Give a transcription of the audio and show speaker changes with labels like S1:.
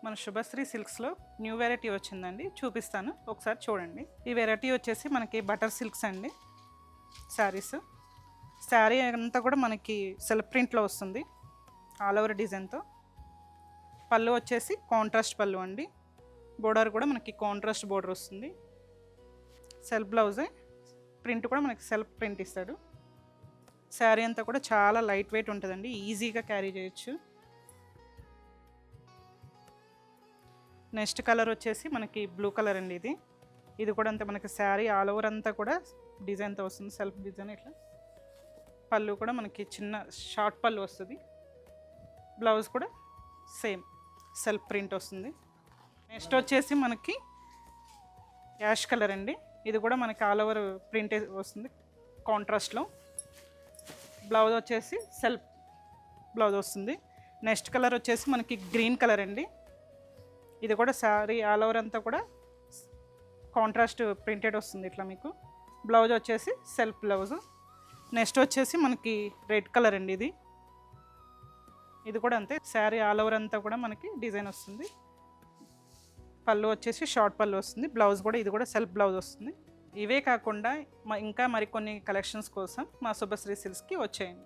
S1: మన Subhashree సిల్క్స్లో new variety వచ్చిందండి, చూపిస్తాను ఒకసారి చూడండి. ఈ వెరైటీ వచ్చేసి మనకి బటర్ సిల్క్స్ అండి. శారీ అంతా కూడా మనకి సెల్ఫ్ ప్రింట్లో వస్తుంది, ఆల్ ఓవర్ డిజైన్తో. పళ్ళు వచ్చేసి కాంట్రాస్ట్ పళ్ళు అండి. బోర్డర్ కూడా మనకి కాంట్రాస్ట్ బోర్డర్ వస్తుంది. సెల్ఫ్ బ్లౌజే, ప్రింట్ కూడా మనకి సెల్ఫ్ ప్రింట్ ఇస్తాడు. శారీ అంతా కూడా చాలా లైట్ వెయిట్ ఉంటుందండి, ఈజీగా క్యారీ చేయొచ్చు. నెక్స్ట్ కలర్ వచ్చేసి మనకి బ్లూ కలర్ అండి. ఇది కూడా అంతే మనకి శారీ ఆల్ ఓవర్ అంతా కూడా డిజైన్తో వస్తుంది, సెల్ఫ్ డిజైన్. ఇట్లా పళ్ళు కూడా మనకి చిన్న షార్ట్ పళ్ళు వస్తుంది. బ్లౌజ్ కూడా సేమ్ సెల్ఫ్ ప్రింట్ వస్తుంది. నెక్స్ట్ వచ్చేసి మనకి యాష్ కలర్ అండి. ఇది కూడా మనకి ఆల్ ఓవర్ ప్రింట్ వస్తుంది కాంట్రాస్ట్లో. బ్లౌజ్ వచ్చేసి సెల్ఫ్ బ్లౌజ్ వస్తుంది. నెక్స్ట్ కలర్ వచ్చేసి మనకి గ్రీన్ కలర్ అండి. ఇది కూడా శారీ ఆల్ ఓవర్ అంతా కూడా కాంట్రాస్ట్ ప్రింటెడ్ వస్తుంది ఇట్లా మీకు. బ్లౌజ్ వచ్చేసి సెల్ఫ్ బ్లౌజ్. నెక్స్ట్ వచ్చేసి మనకి రెడ్ కలర్ అండి. ఇది కూడా అంతే, శారీ ఆల్ ఓవర్ అంతా కూడా మనకి డిజైన్ వస్తుంది. పళ్ళు వచ్చేసి షార్ట్ పళ్ళు వస్తుంది. బ్లౌజ్ కూడా ఇది కూడా సెల్ఫ్ బ్లౌజ్ వస్తుంది. ఇవే కాకుండా ఇంకా మరికొన్ని కలెక్షన్స్ కోసం మా శుభశ్రీ సిల్క్స్కి వచ్చేయండి.